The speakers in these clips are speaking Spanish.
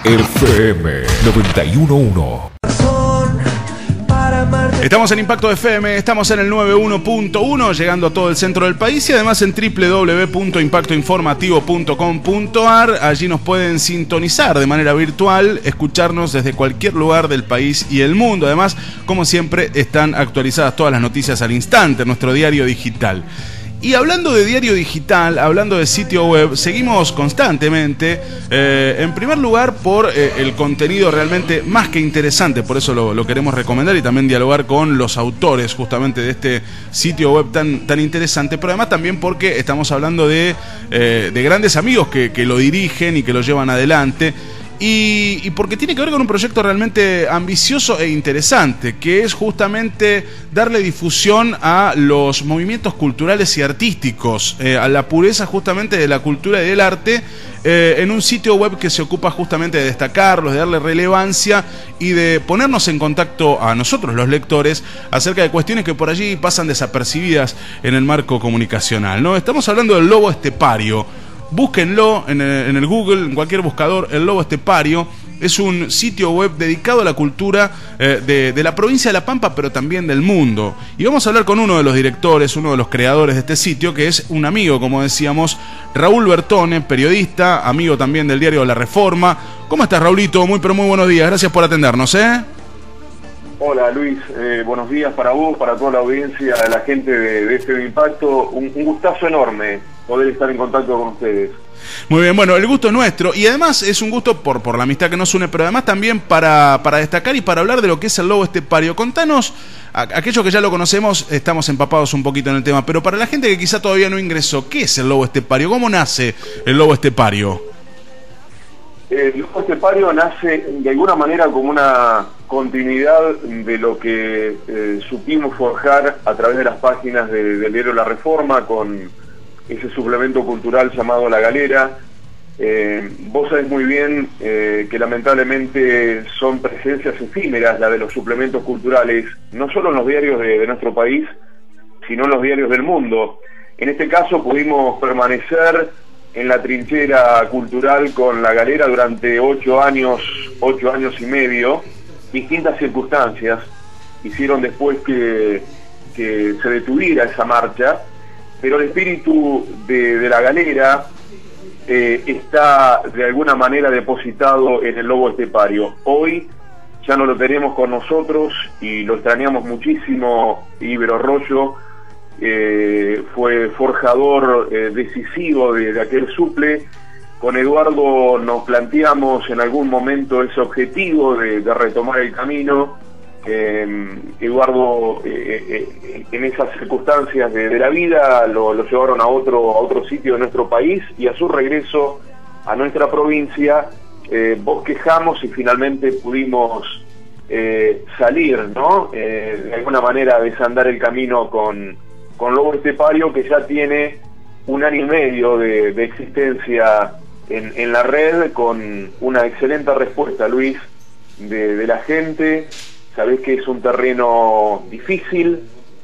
FM 91.1. Estamos en Impacto FM, estamos en el 91.1, llegando a todo el centro del país y además en www.impactoinformativo.com.ar. Allí nos pueden sintonizar de manera virtual, escucharnos desde cualquier lugar del país y el mundo. Además, como siempre, están actualizadas todas las noticias al instante en nuestro diario digital. Y hablando de diario digital, hablando de sitio web, seguimos constantemente, en primer lugar por el contenido realmente más que interesante, por eso lo queremos recomendar y también dialogar con los autores justamente de este sitio web tan interesante, pero además también porque estamos hablando de grandes amigos que lo dirigen y que lo llevan adelante. Y porque tiene que ver con un proyecto realmente ambicioso e interesante, que es justamente darle difusión a los movimientos culturales y artísticos, a la pureza justamente de la cultura y del arte, en un sitio web que se ocupa justamente de destacarlos, de darle relevancia y de ponernos en contacto a nosotros, los lectores, acerca de cuestiones que por allí pasan desapercibidas en el marco comunicacional, ¿no? Estamos hablando del lobo estepario. Búsquenlo en el Google, en cualquier buscador, el Lobo Estepario. Es un sitio web dedicado a la cultura de la provincia de La Pampa, pero también del mundo. Y vamos a hablar con uno de los directores, uno de los creadores de este sitio, que es un amigo, como decíamos, Raúl Bertone, periodista, amigo también del diario La Reforma. ¿Cómo estás, Raulito? Muy buenos días. Gracias por atendernos, ¿eh? Hola, Luis. Buenos días para vos, para toda la audiencia, la gente de este Impacto. Un gustazo enorme poder estar en contacto con ustedes. Muy bien, bueno, el gusto es nuestro y además es un gusto por la amistad que nos une, pero además también para destacar y para hablar de lo que es el lobo estepario. Contanos, aquellos que ya lo conocemos, estamos empapados un poquito en el tema, pero para la gente que quizá todavía no ingresó, ¿qué es el lobo estepario? ¿Cómo nace el lobo estepario? El lobo estepario nace de alguna manera como una continuidad de lo que supimos forjar a través de las páginas del diario La Reforma con ese suplemento cultural llamado La Galera. Vos sabés muy bien que lamentablemente son presencias efímeras la de los suplementos culturales, no solo en los diarios de nuestro país, sino en los diarios del mundo. En este caso pudimos permanecer en la trinchera cultural con La Galera durante 8 años y medio. Distintas circunstancias hicieron después que se detuviera esa marcha, pero el espíritu de La Galera está de alguna manera depositado en el lobo estepario. Hoy ya no lo tenemos con nosotros y lo extrañamos muchísimo. Ibero Rollo fue forjador decisivo de aquel suple. Con Eduardo nos planteamos en algún momento ese objetivo de retomar el camino. Eduardo en esas circunstancias de la vida lo llevaron a otro sitio de nuestro país, y a su regreso a nuestra provincia bosquejamos y finalmente pudimos salir, ¿no? De alguna manera desandar el camino con Lobo Estepario, que ya tiene 1 año y medio de existencia en la red, con una excelente respuesta, Luis, de la gente. Sabés que es un terreno difícil,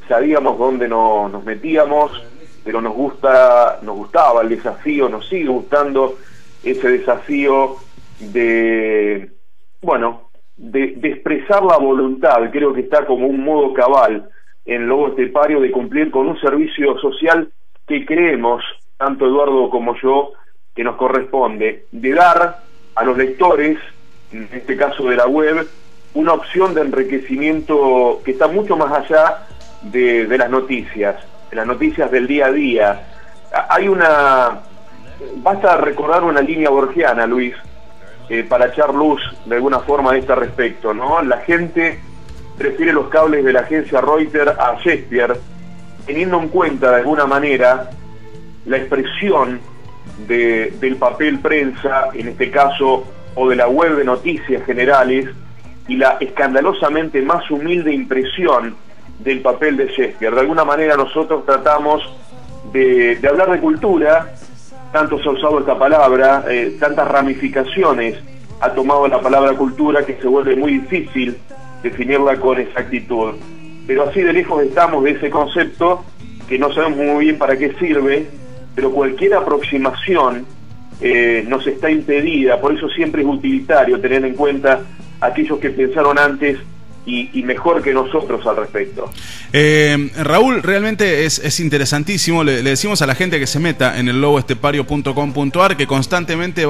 sabíamos dónde nos metíamos, pero nos gustaba el desafío, nos sigue gustando ese desafío de expresar la voluntad. Creo que está como un modo cabal en Lobo Estepario de cumplir con un servicio social que creemos, tanto Eduardo como yo, que nos corresponde, de dar a los lectores, en este caso de la web, una opción de enriquecimiento que está mucho más allá de las noticias del día a día. Basta recordar una línea borgiana, Luis, para echar luz de alguna forma a este respecto, ¿no? La gente prefiere los cables de la agencia Reuters a Shakespeare, teniendo en cuenta de alguna manera la expresión del papel prensa, en este caso, o de la web de noticias generales, y la escandalosamente más humilde impresión del papel de Shakespeare. De alguna manera nosotros tratamos de hablar de cultura. Tanto se ha usado esta palabra, tantas ramificaciones ha tomado la palabra cultura, que se vuelve muy difícil definirla con exactitud. Pero así de lejos estamos de ese concepto, que no sabemos muy bien para qué sirve, pero cualquier aproximación nos está impedida. Por eso siempre es utilitario tener en cuenta aquellos que pensaron antes y mejor que nosotros al respecto. Raúl, realmente es interesantísimo. Le decimos a la gente que se meta en el loboestepario.com.ar, que constantemente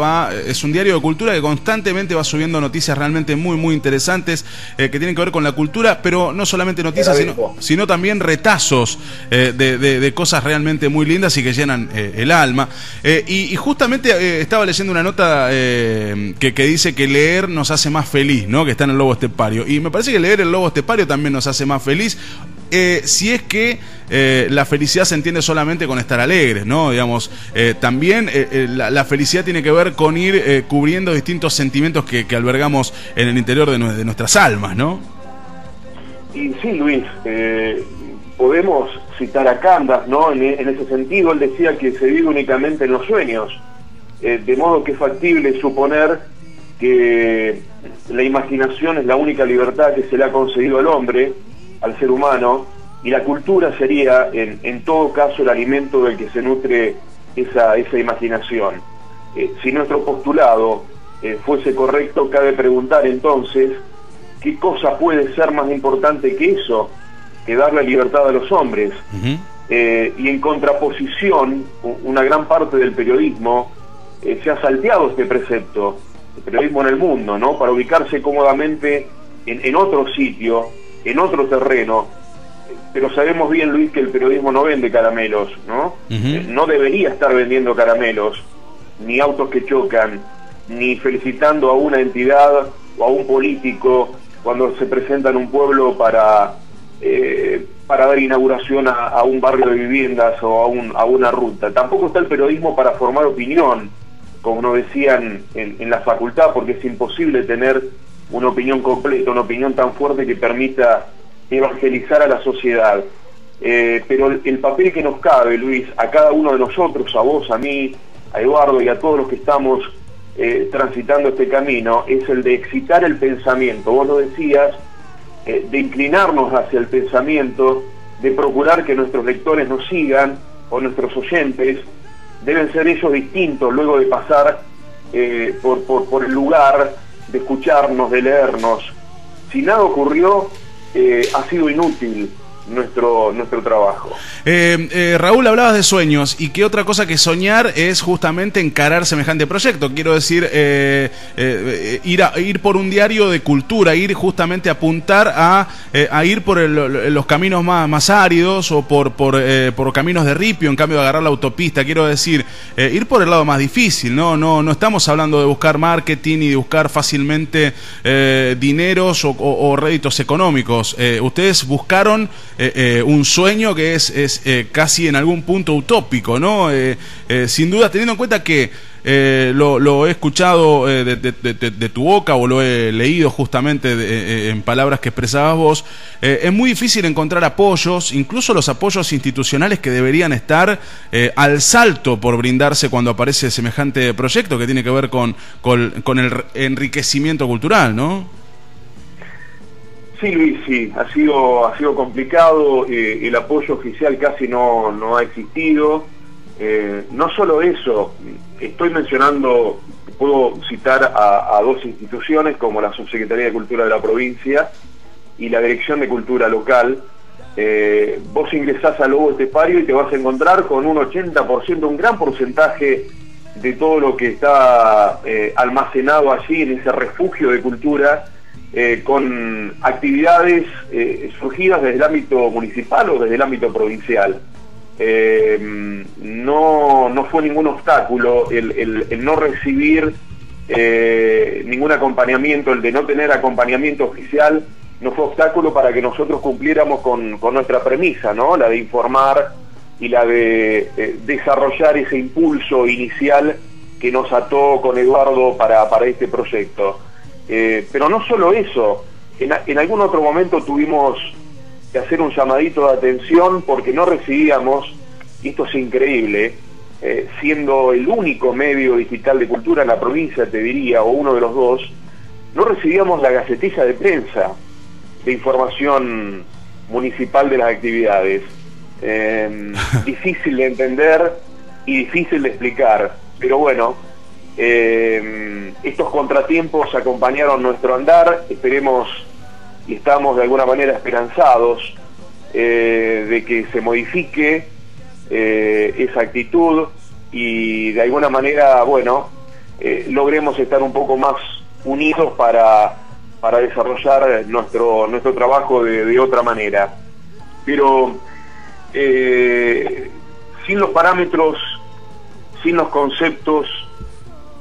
es un diario de cultura que constantemente va subiendo noticias realmente muy muy interesantes que tienen que ver con la cultura, pero no solamente noticias, sino también retazos de cosas realmente muy lindas y que llenan el alma. Y justamente estaba leyendo una nota que dice que leer nos hace más feliz, ¿no? Que está en el Lobo Estepario. Y me parece que leer el Lobo Estepario también nos hace más feliz, si es que la felicidad se entiende solamente con estar alegres, ¿no? Digamos, también la felicidad tiene que ver con ir cubriendo distintos sentimientos que albergamos en el interior de nuestras almas, ¿no? Y sí, Luis, podemos citar a Candas, ¿no? En ese sentido, él decía que se vive únicamente en los sueños, de modo que es factible suponer que la imaginación es la única libertad que se le ha concedido al hombre, al ser humano, y la cultura sería, en todo caso, el alimento del que se nutre esa imaginación. Si nuestro postulado fuese correcto, cabe preguntar entonces, ¿qué cosa puede ser más importante que eso? Que dar la libertad a los hombres. Y en contraposición, una gran parte del periodismo se ha salteado este precepto, el periodismo en el mundo, ¿no? Para ubicarse cómodamente en otro sitio, en otro terreno. Pero sabemos bien, Luis, que el periodismo no vende caramelos, ¿no? No debería estar vendiendo caramelos, ni autos que chocan, ni felicitando a una entidad o a un político cuando se presenta en un pueblo para dar inauguración a un barrio de viviendas o a una ruta. Tampoco está el periodismo para formar opinión, como nos decían en la facultad, porque es imposible tener una opinión completa, una opinión tan fuerte que permita evangelizar a la sociedad. Pero el papel que nos cabe, Luis, a cada uno de nosotros, a vos, a mí, a Eduardo y a todos los que estamos transitando este camino, es el de excitar el pensamiento. Vos lo decías, de inclinarnos hacia el pensamiento, de procurar que nuestros lectores nos sigan, o nuestros oyentes. Deben ser ellos distintos luego de pasar por el lugar, de escucharnos, de leernos. Si nada ocurrió, ha sido inútil nuestro trabajo. Raúl, hablabas de sueños, y qué otra cosa que soñar es justamente encarar semejante proyecto. Quiero decir, ir por un diario de cultura, ir justamente a apuntar a ir por los caminos más áridos, o por caminos de ripio, en cambio de agarrar la autopista. Quiero decir, ir por el lado más difícil, no estamos hablando de buscar marketing y de buscar fácilmente dineros o réditos económicos. Ustedes buscaron un sueño que es casi en algún punto utópico, ¿no? Sin duda, teniendo en cuenta que lo he escuchado de tu boca, o lo he leído justamente en palabras que expresabas vos, es muy difícil encontrar apoyos, incluso los apoyos institucionales que deberían estar al salto por brindarse cuando aparece semejante proyecto que tiene que ver con el enriquecimiento cultural, ¿no? Sí, Luis, sí, ha sido complicado, el apoyo oficial casi no ha existido. No solo eso, estoy mencionando, puedo citar a dos instituciones como la Subsecretaría de Cultura de la provincia y la Dirección de Cultura local. Vos ingresás al Lobo Estepario y te vas a encontrar con un 80%, un gran porcentaje de todo lo que está almacenado allí en ese refugio de cultura, con actividades surgidas desde el ámbito municipal o desde el ámbito provincial. No fue ningún obstáculo el no recibir ningún acompañamiento, el de no tener acompañamiento oficial, no fue obstáculo para que nosotros cumpliéramos con nuestra premisa, ¿no? La de informar y la de desarrollar ese impulso inicial que nos ató con Eduardo para este proyecto. Pero no solo eso, en algún otro momento tuvimos que hacer un llamadito de atención porque no recibíamos, y esto es increíble, siendo el único medio digital de cultura en la provincia, te diría, o uno de los dos, no recibíamos la gacetilla de prensa de información municipal de las actividades. Difícil de entender y difícil de explicar, pero bueno, Estos contratiempos acompañaron nuestro andar, esperemos y estamos de alguna manera esperanzados de que se modifique esa actitud y de alguna manera, bueno, logremos estar un poco más unidos para desarrollar nuestro trabajo de otra manera. Pero sin los parámetros, sin los conceptos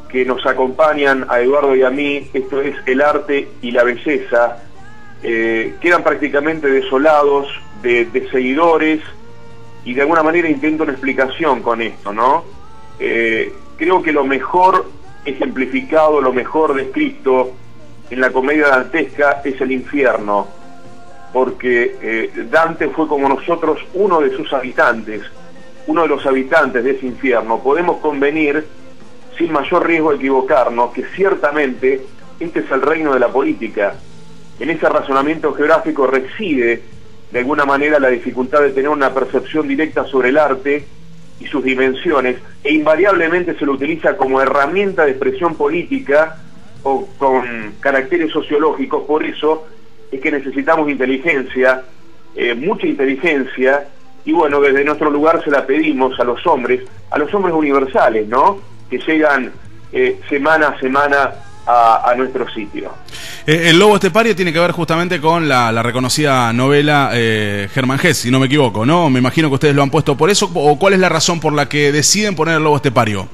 que nos acompañan a Eduardo y a mí, esto es el arte y la belleza, quedan prácticamente desolados de seguidores, y de alguna manera intento una explicación con esto, ¿no? Creo que lo mejor ejemplificado, lo mejor descrito en la comedia dantesca es el infierno, porque Dante fue como nosotros uno de sus habitantes, uno de los habitantes de ese infierno. Podemos convenir, sin mayor riesgo de equivocarnos, que ciertamente este es el reino de la política. En ese razonamiento geográfico reside de alguna manera la dificultad de tener una percepción directa sobre el arte y sus dimensiones, e invariablemente se lo utiliza como herramienta de expresión política o con caracteres sociológicos. Por eso es que necesitamos inteligencia, mucha inteligencia, y bueno, desde nuestro lugar se la pedimos a los hombres universales, ¿no?, que llegan semana a semana a nuestro sitio. El Lobo Estepario tiene que ver justamente con la reconocida novela Hermann Hesse, si no me equivoco, ¿no? Me imagino que ustedes lo han puesto por eso, ¿o cuál es la razón por la que deciden poner el Lobo Estepario?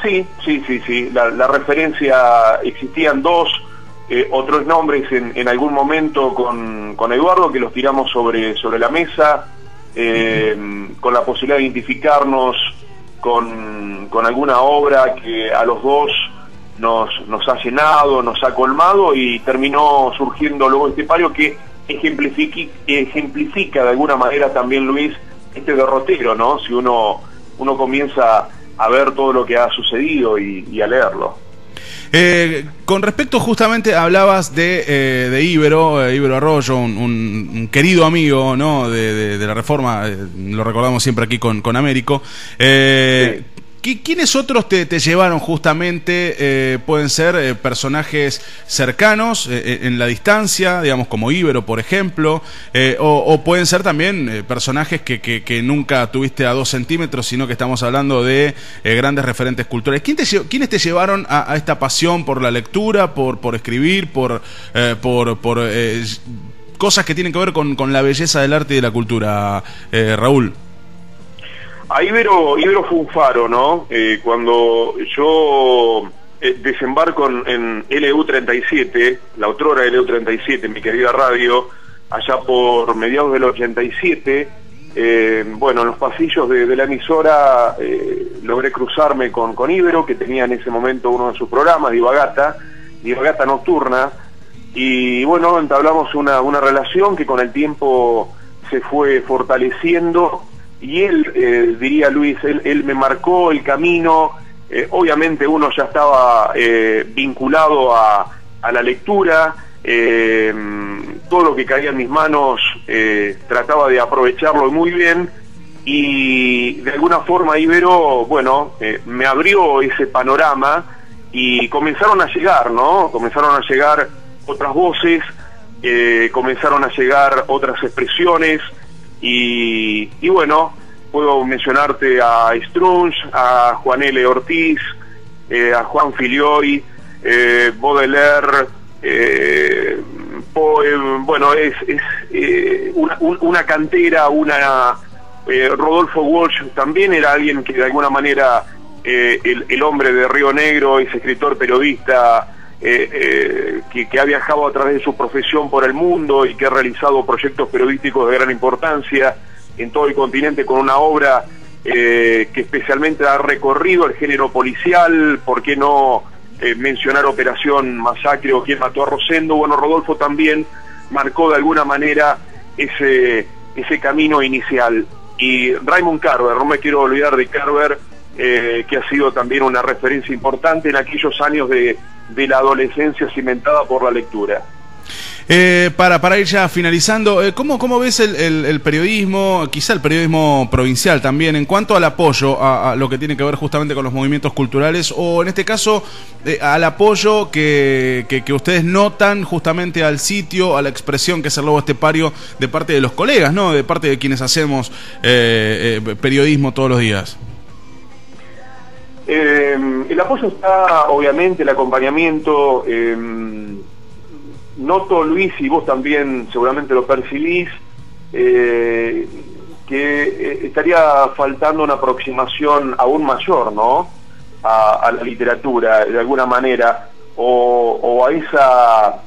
Sí. La referencia, existían dos otros nombres en algún momento con Eduardo, que los tiramos sobre la mesa, con la posibilidad de identificarnos con alguna obra que a los dos nos ha llenado, nos ha colmado, y terminó surgiendo Lobo Estepario, que ejemplifica de alguna manera también, Luis, este derrotero, ¿no? Si uno comienza a ver todo lo que ha sucedido y a leerlo. Con respecto, justamente hablabas de Ibero Arroyo, un querido amigo, ¿no?, de la Reforma, lo recordamos siempre aquí con Américo. Sí. ¿Quiénes otros te llevaron justamente? Pueden ser personajes cercanos en la distancia, digamos, como Ibero, por ejemplo, o pueden ser también personajes que nunca tuviste a 2 centímetros, sino que estamos hablando de grandes referentes culturales. ¿Quiénes te llevaron a esta pasión por la lectura, por escribir, por cosas que tienen que ver con la belleza del arte y de la cultura, Raúl? A Ibero fue un faro, ¿no? Cuando yo desembarco en LU37, la otrora LU37, mi querida radio, allá por mediados del 87, bueno, en los pasillos de la emisora logré cruzarme con Ibero, que tenía en ese momento uno de sus programas, Divagata Nocturna, y bueno, entablamos una relación que con el tiempo se fue fortaleciendo. Y él, diría Luis, él me marcó el camino. Obviamente uno ya estaba vinculado a la lectura, todo lo que caía en mis manos trataba de aprovecharlo muy bien, y de alguna forma Ibero, bueno, me abrió ese panorama, y comenzaron a llegar, ¿no? Comenzaron a llegar otras voces, comenzaron a llegar otras expresiones. Y bueno, puedo mencionarte a Strunz, a Juan L. Ortiz, a Juan Filioy, Baudelaire, bueno, es una cantera, Rodolfo Walsh también era alguien que de alguna manera, el hombre de Río Negro, ese escritor periodista, que ha viajado a través de su profesión por el mundo y que ha realizado proyectos periodísticos de gran importancia en todo el continente, con una obra que especialmente ha recorrido el género policial. ¿Por qué no mencionar Operación Masacre o Quién mató a Rosendo? Bueno, Rodolfo también marcó de alguna manera ese camino inicial. Y Raymond Carver, no me quiero olvidar de Carver, que ha sido también una referencia importante en aquellos años de la adolescencia cimentada por la lectura. Para ir ya finalizando, ¿cómo ves el periodismo, quizá el periodismo provincial también, en cuanto al apoyo a lo que tiene que ver justamente con los movimientos culturales, o en este caso al apoyo que ustedes notan justamente al sitio, a la expresión que es el Lobo Estepario, de parte de los colegas, ¿no? De parte de quienes hacemos periodismo todos los días? El apoyo está, obviamente, el acompañamiento. Noto, Luis, y vos también seguramente lo percibís, que estaría faltando una aproximación aún mayor, ¿no?, a la literatura, de alguna manera, o a esa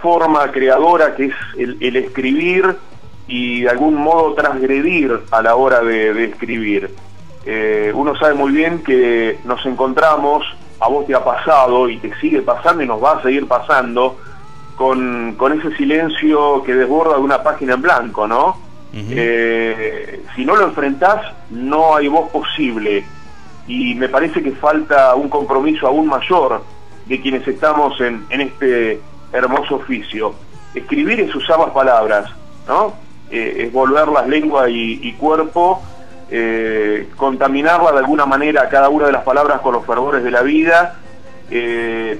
forma creadora que es el escribir y de algún modo transgredir a la hora de escribir. Uno sabe muy bien que nos encontramos, a vos te ha pasado y te sigue pasando y nos va a seguir pasando, con ese silencio que desborda de una página en blanco, ¿no? Si no lo enfrentás, no hay voz posible, y me parece que falta un compromiso aún mayor de quienes estamos en este hermoso oficio. Escribir es usar las palabras, ¿no? Es volverlas lengua y cuerpo, contaminarla de alguna manera cada una de las palabras con los fervores de la vida,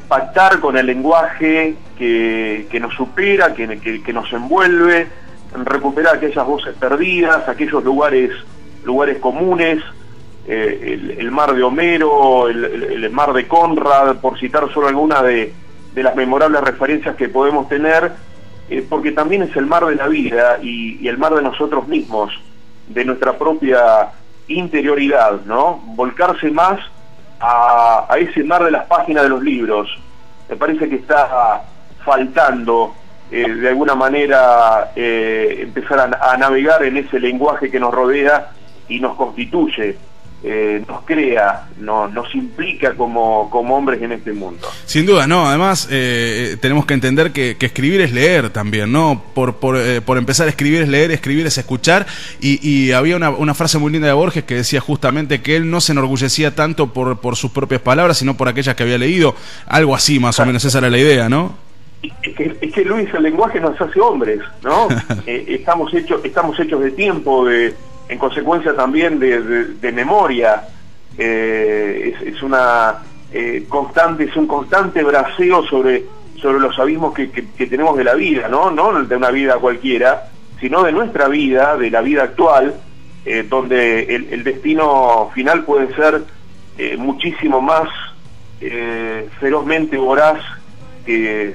pactar con el lenguaje que nos supera, que nos envuelve, recuperar aquellas voces perdidas, aquellos lugares comunes, el mar de Homero, el mar de Conrad, por citar solo algunas de las memorables referencias que podemos tener, porque también es el mar de la vida y el mar de nosotros mismos, de nuestra propia interioridad, ¿no? Volcarse más a ese mar de las páginas de los libros. Me parece que está faltando de alguna manera empezar a navegar en ese lenguaje que nos rodea y nos constituye, nos crea, nos implica como hombres en este mundo. Sin duda, no. Además, tenemos que entender que escribir es leer también, ¿no? Por empezar, escribir es leer, escribir es escuchar. Y había una frase muy linda de Borges que decía justamente que él no se enorgullecía tanto por sus propias palabras, sino por aquellas que había leído. Algo así, más o menos, esa era la idea, ¿no? Es que Luis, el lenguaje nos hace hombres, ¿no? Estamos hechos de tiempo, en consecuencia también de memoria. Es un constante braceo sobre los abismos que tenemos de la vida, no de una vida cualquiera, sino de nuestra vida, de la vida actual, donde el destino final puede ser muchísimo más ferozmente voraz que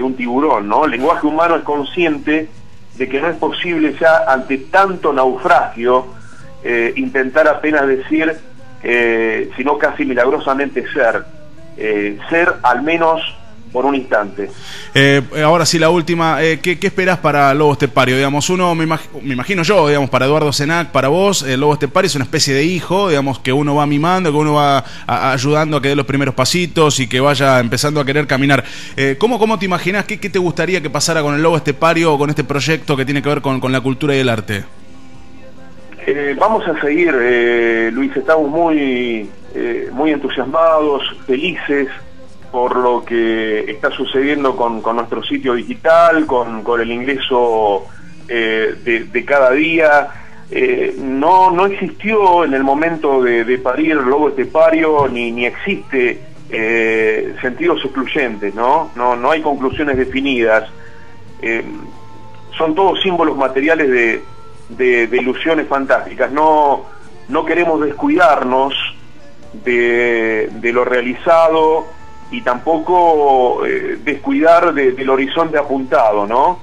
un tiburón, ¿no? El lenguaje humano es consciente de que no es posible ya, ante tanto naufragio, intentar apenas decir, sino casi milagrosamente ser al menos por un instante. Ahora sí, la última, ¿qué esperás para Lobo Estepario? Digamos, uno, me imagino yo, digamos, para Eduardo Senac, para vos, el Lobo Estepario es una especie de hijo, digamos, que uno va mimando, que uno va ayudando a que dé los primeros pasitos y que vaya empezando a querer caminar. ¿Cómo te imaginás? ¿Qué te gustaría que pasara con el Lobo Estepario o con este proyecto que tiene que ver con la cultura y el arte? Vamos a seguir, Luis, estamos muy entusiasmados, felices por lo que está sucediendo con nuestro sitio digital, con el ingreso de cada día. No existió en el momento de parir el Lobo Estepario, ni existe sentidos excluyentes, ¿no? No hay conclusiones definidas. Son todos símbolos materiales de ilusiones fantásticas. No queremos descuidarnos de lo realizado, y tampoco descuidar del horizonte apuntado, ¿no?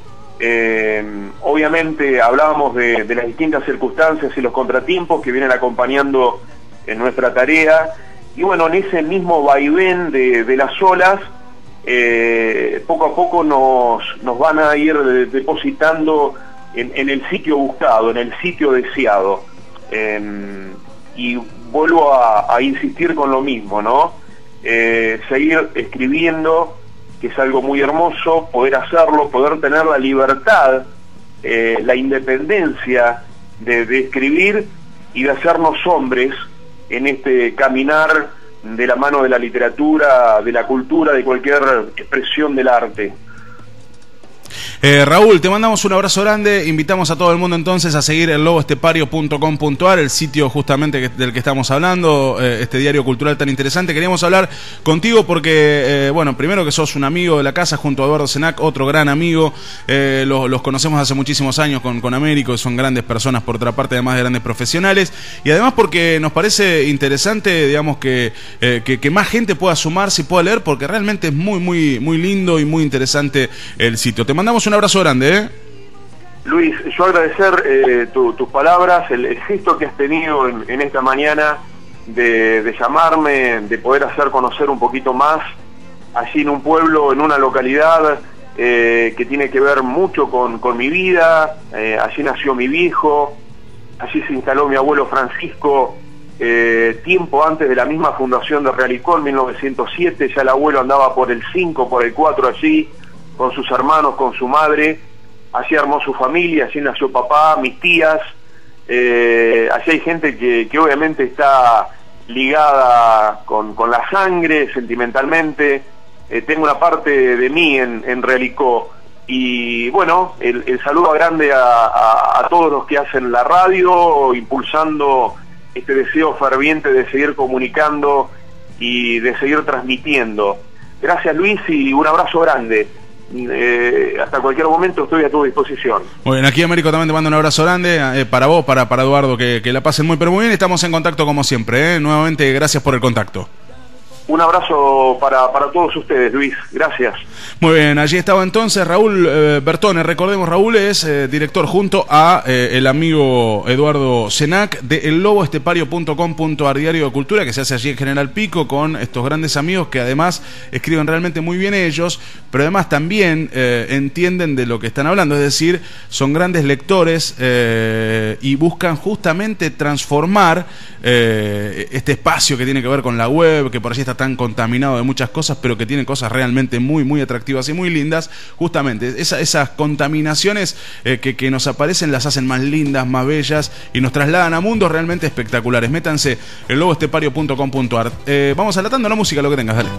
Obviamente hablábamos de las distintas circunstancias y los contratiempos que vienen acompañando en nuestra tarea, y bueno, en ese mismo vaivén de las olas, poco a poco nos van a ir depositando en el sitio buscado, en el sitio deseado. Y vuelvo a insistir con lo mismo, ¿no? Seguir escribiendo, que es algo muy hermoso, poder hacerlo, poder tener la libertad, la independencia de escribir y de hacernos hombres en este caminar de la mano de la literatura, de la cultura, de cualquier expresión del arte. Raúl, te mandamos un abrazo grande, invitamos a todo el mundo entonces a seguir el loboestepario.com.ar, el sitio justamente del que estamos hablando, este diario cultural tan interesante. Queríamos hablar contigo porque, bueno, primero que sos un amigo de la casa junto a Eduardo Senac, otro gran amigo, los conocemos hace muchísimos años con Américo, son grandes personas por otra parte, además de grandes profesionales, y además porque nos parece interesante, digamos, que más gente pueda sumarse y pueda leer, porque realmente es muy lindo y muy interesante el sitio. Te mandamos un abrazo grande, Luis, yo agradecer tus palabras, el gesto que has tenido en esta mañana de llamarme, de poder hacer conocer un poquito más allí en un pueblo, en una localidad que tiene que ver mucho con mi vida. Allí nació mi viejo, allí se instaló mi abuelo Francisco, tiempo antes de la misma fundación de Realicó en 1907, ya el abuelo andaba por el 5, por el 4 allí, con sus hermanos, con su madre. Allí armó su familia, allí nació papá, mis tías. Allí hay gente que obviamente está ligada con la sangre, sentimentalmente. Tengo una parte de mí en Realicó. Y bueno, el saludo grande a todos los que hacen la radio, impulsando este deseo ferviente de seguir comunicando y de seguir transmitiendo. Gracias, Luis, y un abrazo grande. Hasta cualquier momento estoy a tu disposición. Muy bien, aquí Américo también te mando un abrazo grande, para vos, para Eduardo, que la pasen muy pero muy bien. Estamos en contacto como siempre, nuevamente gracias por el contacto. Un abrazo para todos ustedes, Luis. Gracias. Muy bien, allí estaba entonces Raúl Bertone. Recordemos, Raúl es director junto a el amigo Eduardo Senac de elloboestepario.com.ar, diario de cultura que se hace allí en General Pico, con estos grandes amigos que además escriben realmente muy bien ellos, pero además también entienden de lo que están hablando, es decir, son grandes lectores y buscan justamente transformar este espacio que tiene que ver con la web, que por allí está tan contaminado de muchas cosas, pero que tiene cosas realmente muy atractivas y muy lindas. Justamente esas contaminaciones que nos aparecen las hacen más lindas, más bellas y nos trasladan a mundos realmente espectaculares. Métanse en loboestepario.com.ar. Vamos a la tanda, la música, lo que tengas, dale.